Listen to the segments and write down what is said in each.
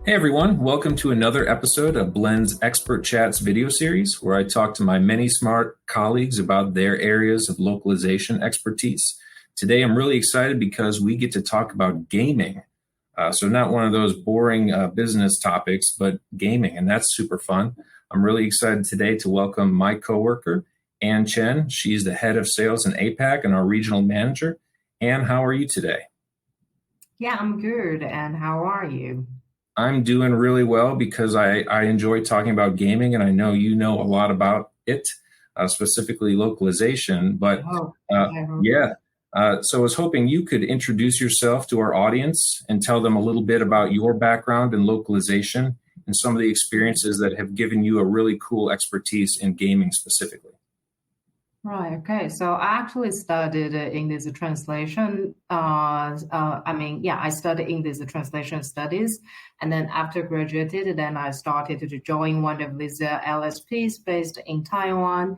Hey everyone, welcome to another episode of Blend's Expert Chats video series, where I talk to my many smart colleagues about their areas of localization expertise. Today I'm really excited because we get to talk about gaming. So not one of those boring business topics, but gaming, and that's super fun. I'm really excited today to welcome my coworker, Ann Chen. She's the head of sales in APAC and our regional manager. Ann, how are you today? Yeah, I'm good. And how are you? I'm doing really well because I enjoy talking about gaming, and I know you know a lot about it, specifically localization. But Oh, uh, I hope. yeah, so I was hoping you could introduce yourself to our audience and tell them a little bit about your background in localization and some of the experiences that have given you a really cool expertise in gaming specifically. Right. Okay. So I actually studied English translation. I studied English translation studies, and then after graduated, then I started to join one of these LSPs based in Taiwan.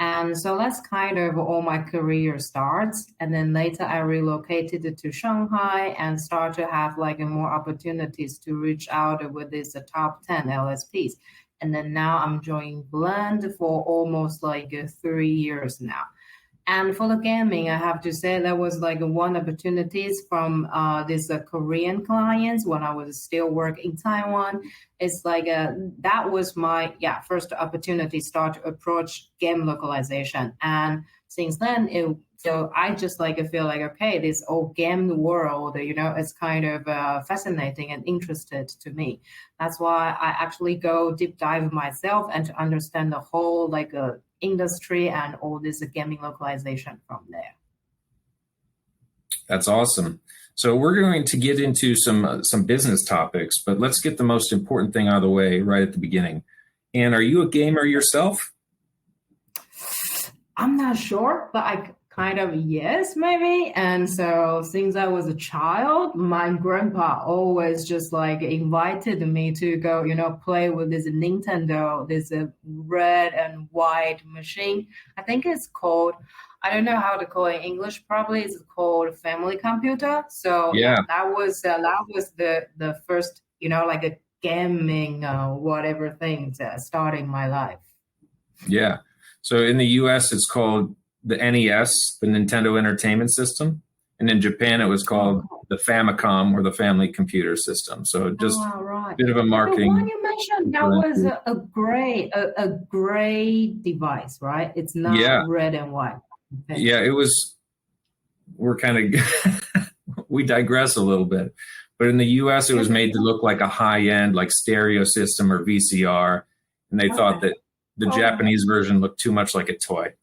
And so that's kind of all my career starts. And then later I relocated to Shanghai and start to have like more opportunities to reach out with these top 10 LSPs. And then now I'm joining Blend for almost like 3 years now. And for the gaming, I have to say that was like one opportunities from these Korean clients when I was still working in Taiwan. It's like that was my first opportunity start to approach game localization. And since then, so I just like feel like okay, this old game world, it's kind of fascinating and interested to me. That's why I actually go deep dive myself and to understand the whole like industry and all this gaming localization from there. That's awesome. So we're going to get into some business topics, but let's get the most important thing out of the way right at the beginning. And are you a gamer yourself? I'm not sure, but I kind of yes, maybe. And so since I was a child, my grandpa always just like invited me to go, play with this Nintendo, this red and white machine. I think it's called, I don't know how to call it in English. Probably it's called family computer. So yeah, Yeah, that was the first, like a gaming whatever things starting my life. yeah. So in the US, it's called the NES, the Nintendo Entertainment System. And in Japan, it was called Oh, the Famicom, or the Family Computer System. So just a oh, right. bit of a But the one marketing you mentioned, that was differential. a gray device, right? It's not Yeah, red and white. Okay. yeah, it was, we're kind of, we digress a little bit. But in the US, it was Yes. made to look like a high-end, like stereo system or VCR. And they thought Okay. that the Okay. Japanese version looked too much like a toy.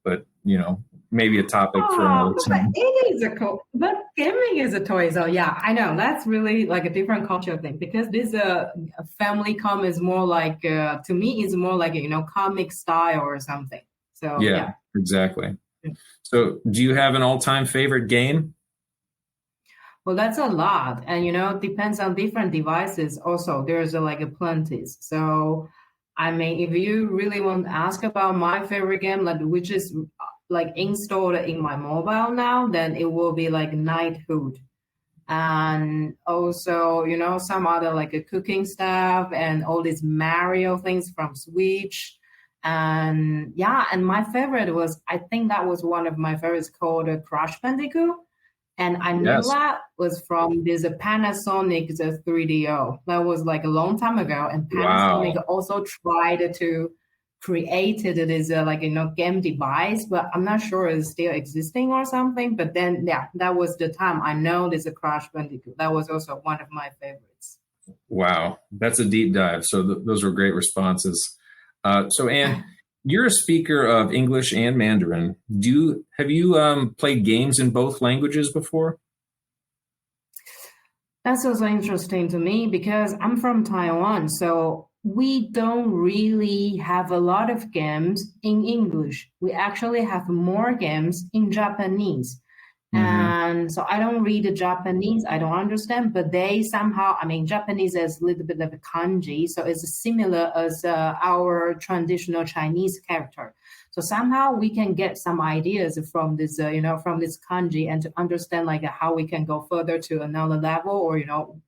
But, maybe a topic for Oh, another but time. it is a cool, but gaming is a toy. So yeah, I know that's really like a different culture thing because this family com is more like to me is more like comic style or something. So Yeah, yeah. exactly. So, do you have an all-time favorite game? Well, that's a lot, and depends on different devices. Also, there's like a plenties. So, I mean, if you really want to ask about my favorite game, like which is like installed in my mobile now, then it will be like Knighthood, and also some other like a cooking stuff and all these Mario things from Switch. And yeah, and my favorite was I think that was one of my favorites called Crash Bandicoot. And I knew Yes. that was from this Panasonic the 3DO. That was like a long time ago. And Panasonic Wow. also tried to create this like game device, but I'm not sure it's still existing or something. But then yeah, that was the time I know there's a Crash Bandicoot. That was also one of my favorites. Wow. That's a deep dive. So, those were great responses. So, Anne, you're a speaker of English and Mandarin. Have you played games in both languages before? That's also interesting to me because I'm from Taiwan, so we don't really have a lot of games in English. We actually have more games in Japanese. Hmm. And so I don't read Japanese, I don't understand, but they somehow, I mean, Japanese is a little bit of a kanji, so it's similar as our traditional Chinese character. So somehow we can get some ideas from this, from this kanji, and to understand like how we can go further to another level, or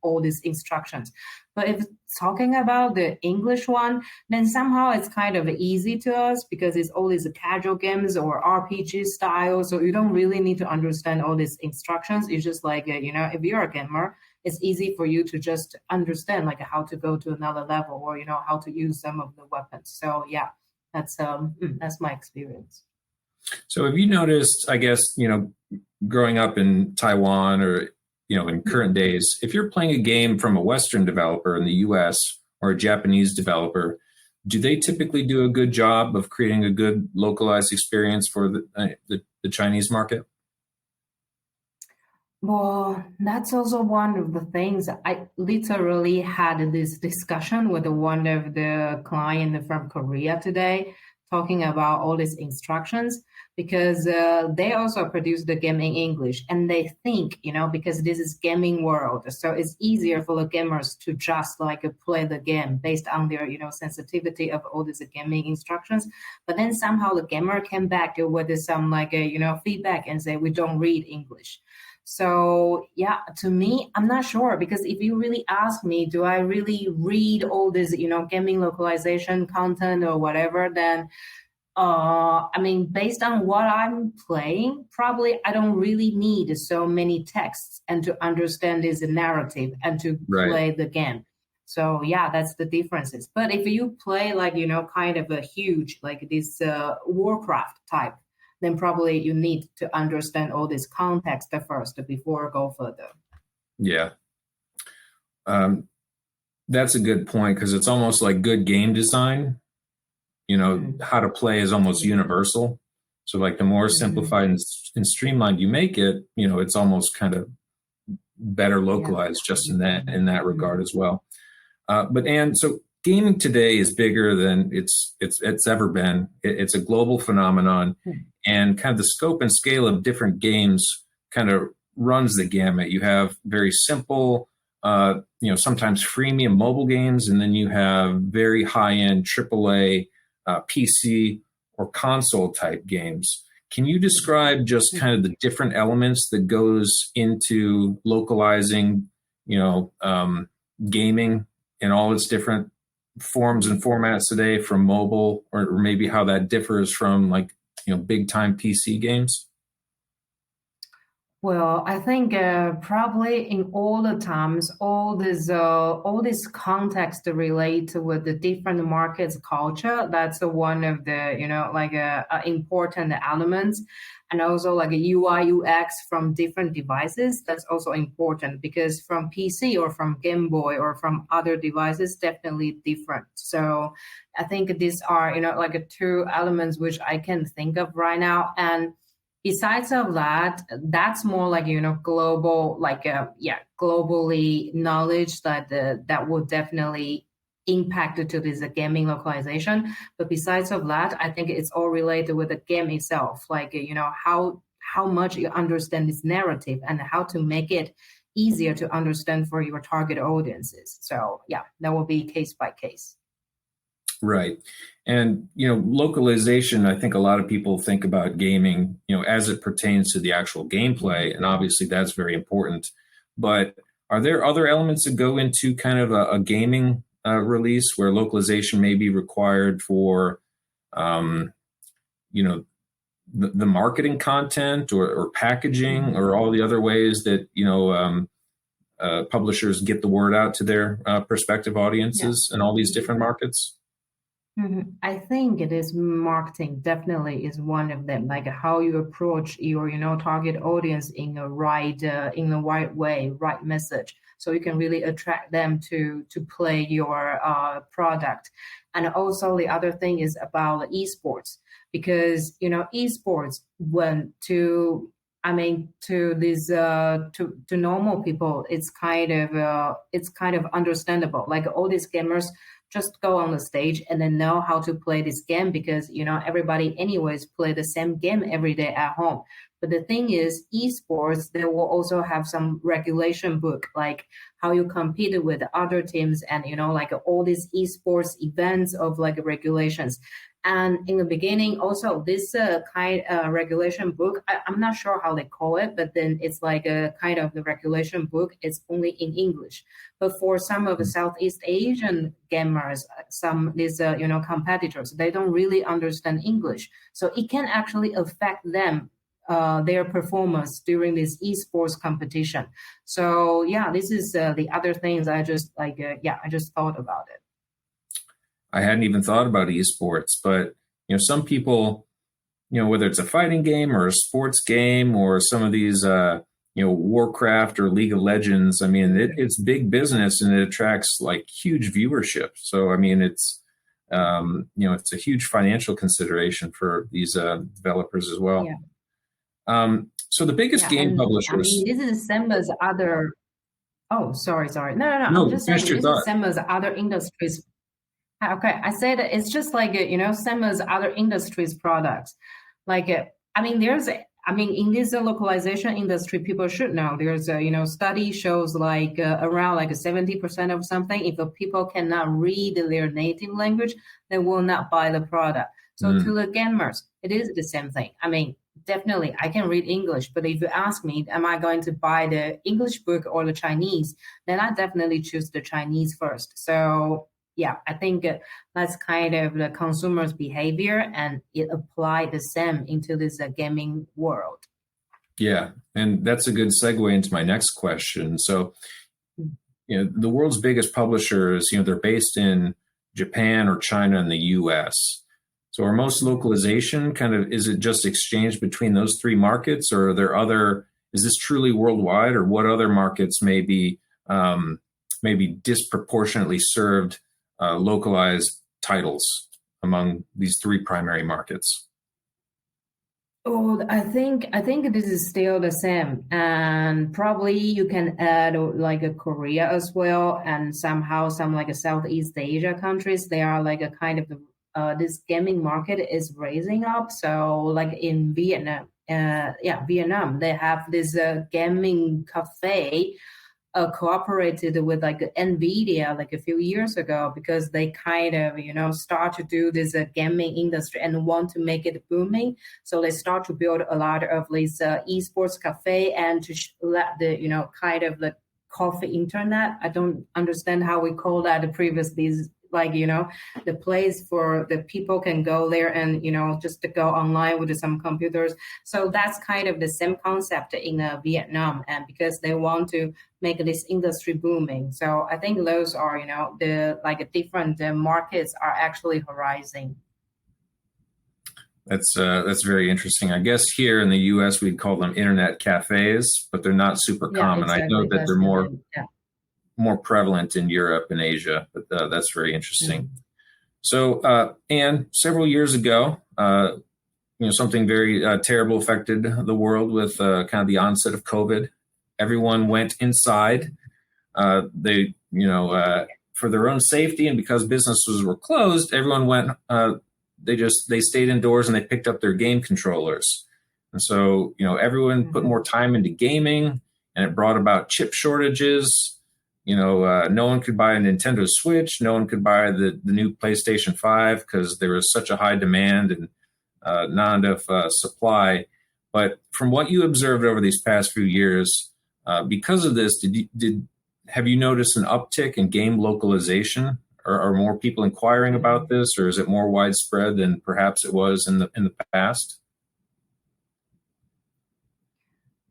all these instructions. But if talking about the English one, then somehow it's kind of easy to us because it's all these casual games or RPG style. So you don't really need to understand all these instructions. It's just like, if you're a gamer, it's easy for you to just understand like how to go to another level, or, how to use some of the weapons. So yeah, that's my experience. So have you noticed, I guess, growing up in Taiwan or, in current days, if you're playing a game from a Western developer in the US or a Japanese developer, do they typically do a good job of creating a good localized experience for the Chinese market? Well, that's also one of the things. I literally had this discussion with one of the client from Korea today, talking about all these instructions, because they also produce the game in English, and they think, because this is gaming world, so it's easier for the gamers to just like play the game based on their, sensitivity of all these gaming instructions. But then somehow the gamer came back with some like feedback and say we don't read English. So yeah, to me, I'm not sure, because if you really ask me, do I really read all this, gaming localization content or whatever, then I mean, based on what I'm playing, probably I don't really need so many texts and to understand this narrative and to Right. play the game. So yeah, that's the differences. But if you play like, kind of a huge, like this Warcraft type, then probably you need to understand all this context first before go further. Yeah. Um, that's a good point, because it's almost like good game design. How to play is almost universal. So like the more simplified and streamlined you make it, it's almost kind of better localized just in that regard as well. But Ann, so gaming today is bigger than it's ever been. It's a global phenomenon, and kind of the scope and scale of different games kind of runs the gamut. You have very simple, sometimes freemium mobile games, and then you have very high-end AAA PC or console type games. Can you describe just kind of the different elements that goes into localizing, gaming in all its different forms and formats today, from mobile, or maybe how that differs from like, big time PC games? Well, I think probably in all the times, all this context relate with the different markets culture. That's one of the like important elements, and also like a UI UX from different devices. That's also important, because from PC or from Game Boy or from other devices, definitely different. So I think these are like two elements which I can think of right now. And besides of that, that's more like global, like globally knowledge that that will definitely impact to this gaming localization. But besides of that, I think it's all related with the game itself, like how much you understand this narrative and how to make it easier to understand for your target audiences. So yeah, that will be case by case. Right. And, localization, I think a lot of people think about gaming, as it pertains to the actual gameplay. And obviously that's very important. But are there other elements that go into kind of a gaming release where localization may be required for, the marketing content or packaging or all the other ways that, publishers get the word out to their prospective audiences in all these different markets? I think it is marketing definitely is one of them, like how you approach your, target audience in the right way, right message. So you can really attract them to play your product. And also the other thing is about esports, because, esports went to, I mean, to these to normal people, it's kind of understandable. Like all these gamers just go on the stage and then know how to play this game, because everybody anyways play the same game every day at home. But the thing is, esports, they will also have some regulation book, like how you compete with other teams and, like all these esports events of like regulations. And in the beginning, also this regulation book, I'm not sure how they call it, but then it's like a kind of the regulation book. It's only in English. But for some of the Southeast Asian gamers, some these competitors, they don't really understand English, so it can actually affect them. Their performance during this esports competition. So yeah, this is the other things I just I just thought about it. I hadn't even thought about esports, but some people, whether it's a fighting game or a sports game or some of these, Warcraft or League of Legends. I mean, it's big business and it attracts like huge viewership. So I mean, it's it's a huge financial consideration for these developers as well. Yeah. So the biggest game I publishers. mean, this is the same as other. Oh, sorry. No. No, I'm just saying finish your this is thought. same as other industries. Okay, I said it's just like same as other industries products. Like I mean, in this localization industry, people should know there's a study shows like around like 70% of something. If the people cannot read their native language, they will not buy the product. So to the gamers, it is the same thing. I mean, definitely I can read English, but if you ask me, am I going to buy the English book or the Chinese, then I definitely choose the Chinese first. So yeah, I think that's kind of the consumer's behavior, and it applied the same into this gaming world. Yeah, and that's a good segue into my next question. So, the world's biggest publishers, they're based in Japan or China and the U.S. So, are most localization is it just exchange between those three markets, or are there other? Is this truly worldwide, or what other markets may be maybe disproportionately served localized titles among these three primary markets? Oh, I think this is still the same, and probably you can add like a Korea as well, and somehow some like a Southeast Asia countries. They are like a kind of this gaming market is raising up. So like in Vietnam, Vietnam, they have this gaming cafe cooperated with like Nvidia like a few years ago, because they kind of start to do this gaming industry and want to make it booming. So they start to build a lot of these esports cafe and to let the kind of the coffee internet. I don't understand how we call that previously. Like the place for the people can go there and just to go online with some computers. So that's kind of the same concept in Vietnam, and because they want to make this industry booming. So I think those are the like different markets are actually arising. That's very interesting. I guess here in the U.S. we'd call them internet cafes, but they're not super common. Exactly. I know that That's they're yeah. more prevalent in Europe and Asia, but that's very interesting. So, Anne, several years ago, something very terrible affected the world with kind of the onset of COVID. Everyone went inside. They, for their own safety and because businesses were closed, everyone went. They stayed indoors and they picked up their game controllers. And so, everyone put more time into gaming, and it brought about chip shortages. No one could buy a Nintendo Switch. No one could buy the new PlayStation 5 because there was such a high demand and not enough supply. But from what you observed over these past few years, because of this, have you noticed an uptick in game localization? Are more people inquiring about this, or is it more widespread than perhaps it was in the past?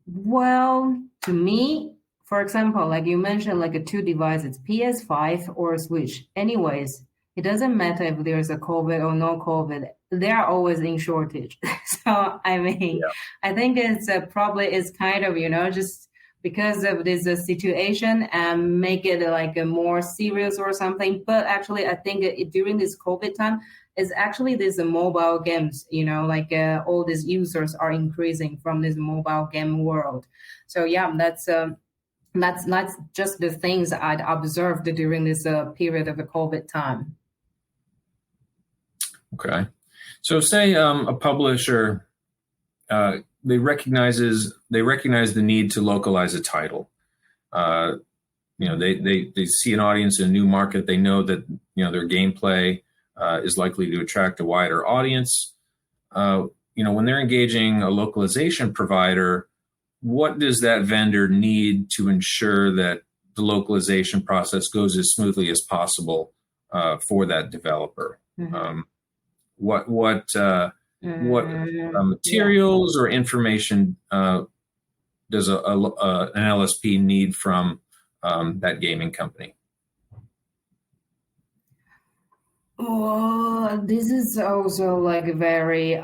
Well, to me, for example, like you mentioned, like two devices, PS5 or Switch. Anyways, it doesn't matter if there's a COVID or no COVID, they are always in shortage. So, I mean, I think it's kind of, just because of this situation and make it like a more serious or something. But actually, I think during this COVID time, it's actually these mobile games, like all these users are increasing from this mobile game world. So yeah, that's just the things I'd observed during this period of the COVID time. Okay. So say a publisher they recognize the need to localize a title. They see an audience in a new market. They know that their gameplay is likely to attract a wider audience. When they're engaging a localization provider, what does that vendor need to ensure that the localization process goes as smoothly as possible for that developer? Mm-hmm. What materials or information does an LSP need from that gaming company? Well, this is also like very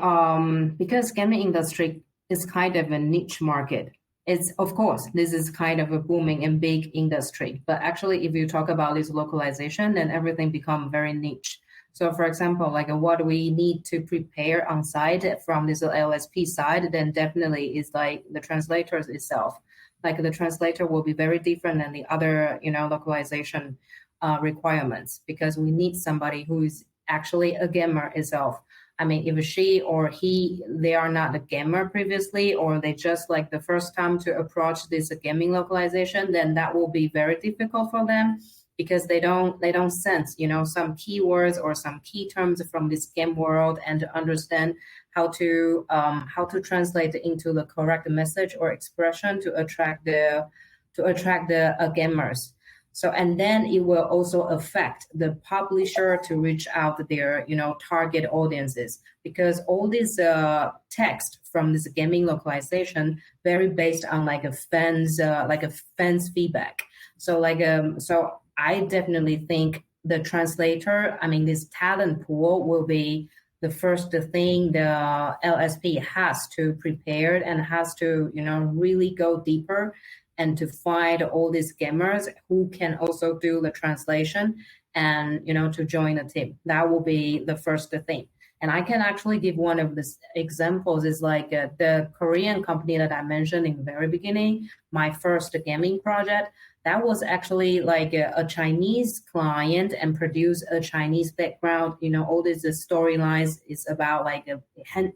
because gaming industry is kind of a niche market. It's of course this is kind of a booming and big industry, but actually if you talk about this localization, then everything become very niche. So for example, like what we need to prepare on site from this LSP side, then definitely is like the translators itself. Like the translator will be very different than the other, localization requirements because we need somebody who is actually a gamer itself. I mean, if she or he, they are not a gamer previously, or they just like the first time to approach this gaming localization, then that will be very difficult for them because they don't sense, some keywords or some key terms from this game world and to understand how to translate into the correct message or expression to attract the gamers. So, and then it will also affect the publisher to reach out their, target audiences because all this text from this gaming localization very based on like a fans feedback. So so I definitely think the translator, I mean, this talent pool will be the first thing the LSP has to prepare and has to, really go deeper and to find all these gamers who can also do the translation and, to join the team. That will be the first thing. And I can actually give one of the examples is like the Korean company that I mentioned in the very beginning, my first gaming project. That was actually like a Chinese client and produced a Chinese background. All these storylines is about like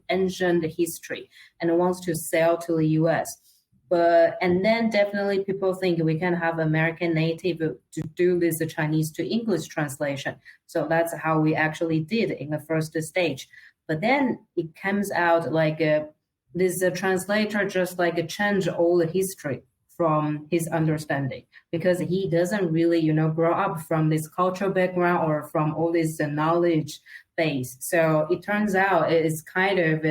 ancient history and wants to sell to the US. And then definitely people think we can have American native to do this Chinese to English translation. So that's how we actually did in the first stage. But then it comes out like this translator just like change all the history from his understanding because he doesn't really, grow up from this cultural background or from all this knowledge base. So it turns out it's kind of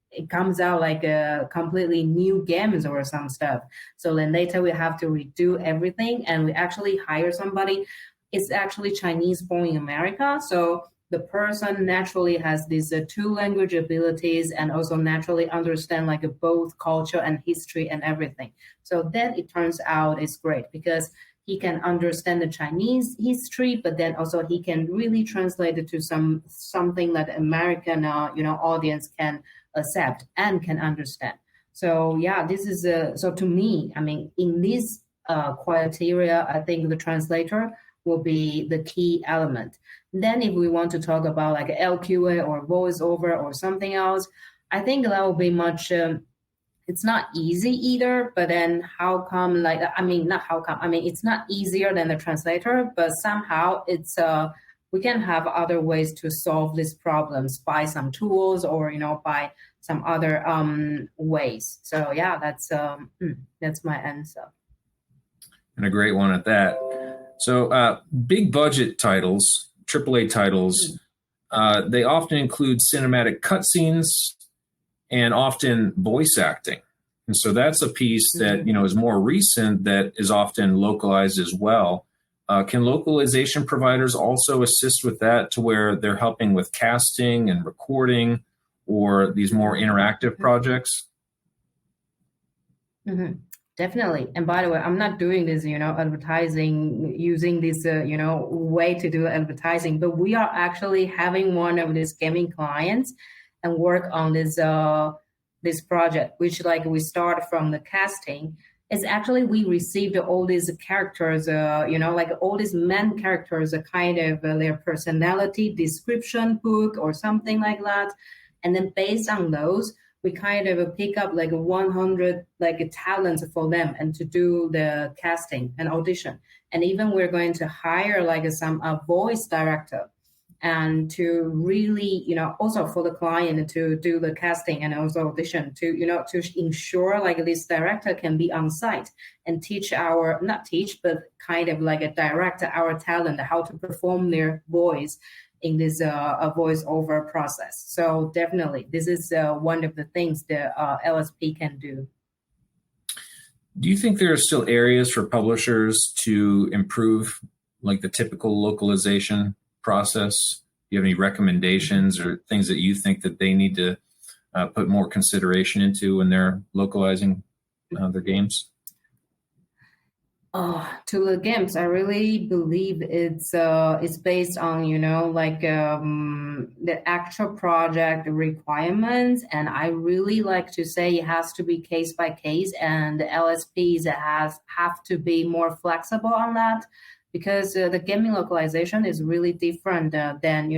it comes out like a completely new games or some stuff. So then later we have to redo everything and we actually hire somebody. It's actually Chinese born in America. So the person naturally has these two language abilities and also naturally understand like both culture and history and everything. So then it turns out it's great because he can understand the Chinese history, but then also he can really translate it to something that American audience can accept and can understand. So yeah, this is so to me, I mean, in this criteria, I think the translator will be the key element. Then if we want to talk about like LQA or voiceover or something else, I think that will be much it's not easy either, but then how come not how come, I mean, it's not easier than the translator, but somehow it's we can have other ways to solve these problems by some tools or, by some other ways. So yeah, that's my answer. And a great one at that. So big budget titles, AAA titles, they often include cinematic cutscenes and often voice acting. And so that's a piece that, is more recent that is often localized as well. Can localization providers also assist with that to where they're helping with casting and recording or these more interactive projects? Mm-hmm. Definitely. And by the way, I'm not doing this, advertising using this, way to do advertising, but we are actually having one of these gaming clients and work on this project, which like we start from the casting. It's actually we received all these characters, like all these main characters, a kind of their personality description book or something like that. And then based on those, we kind of pick up like 100 like talents for them and to do the casting and audition. And even we're going to hire like some voice director and to really, also for the client to do the casting and also audition to, to ensure like this director can be on site and teach not teach, but kind of like a direct our talent how to perform their voice in this voiceover process. So definitely, this is one of the things the LSP can do. Do you think there are still areas for publishers to improve, like the typical localization process? Do you have any recommendations or things that you think that they need to put more consideration into when they're localizing their games? To the games, I really believe it's based on the actual project requirements, and I really like to say it has to be case by case, and the LSPs have to be more flexible on that, because the gaming localization is really different than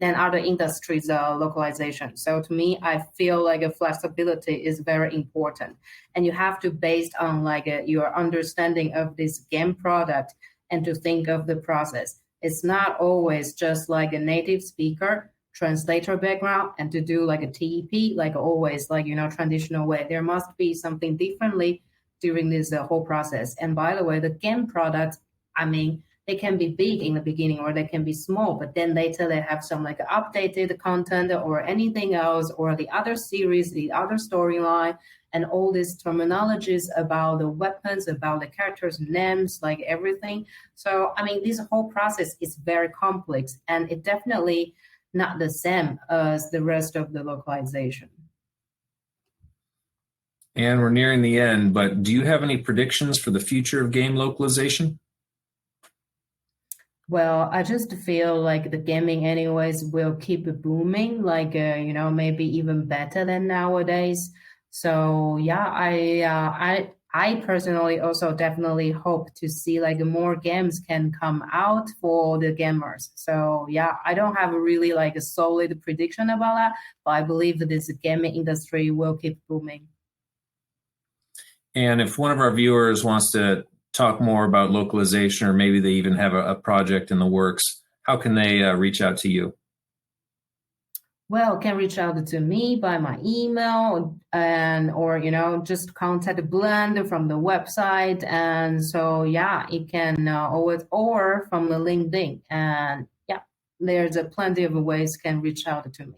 other industries' localization. So to me, I feel like a flexibility is very important, and you have to based on like your understanding of this game product and to think of the process. It's not always just like a native speaker translator background and to do like a TEP like always like traditional way. There must be something differently during this whole process. And by the way, the game products, I mean, they can be big in the beginning or they can be small, but then later they have some like updated content or anything else or the other series, the other storyline, and all these terminologies about the weapons, about the characters' names, like everything. So, I mean, this whole process is very complex and it definitely not the same as the rest of the localization. And we're nearing the end, but do you have any predictions for the future of game localization? Well, I just feel like the gaming anyways will keep booming, like, maybe even better than nowadays. So yeah, I personally also definitely hope to see like more games can come out for the gamers. So yeah, I don't have a really like a solid prediction about that, but I believe that this gaming industry will keep booming. And if one of our viewers wants to talk more about localization, or maybe they even have a project in the works, how can they reach out to you? Well, can reach out to me by my email or just contact Blend from the website. And so yeah, it can always or from the LinkedIn. And yeah, there's plenty of ways can reach out to me.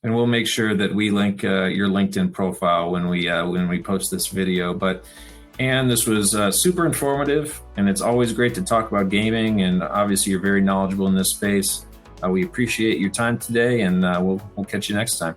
And we'll make sure that we link your LinkedIn profile when we post this video. But Ann, this was super informative, and it's always great to talk about gaming. And obviously, you're very knowledgeable in this space. We appreciate your time today, and we'll catch you next time.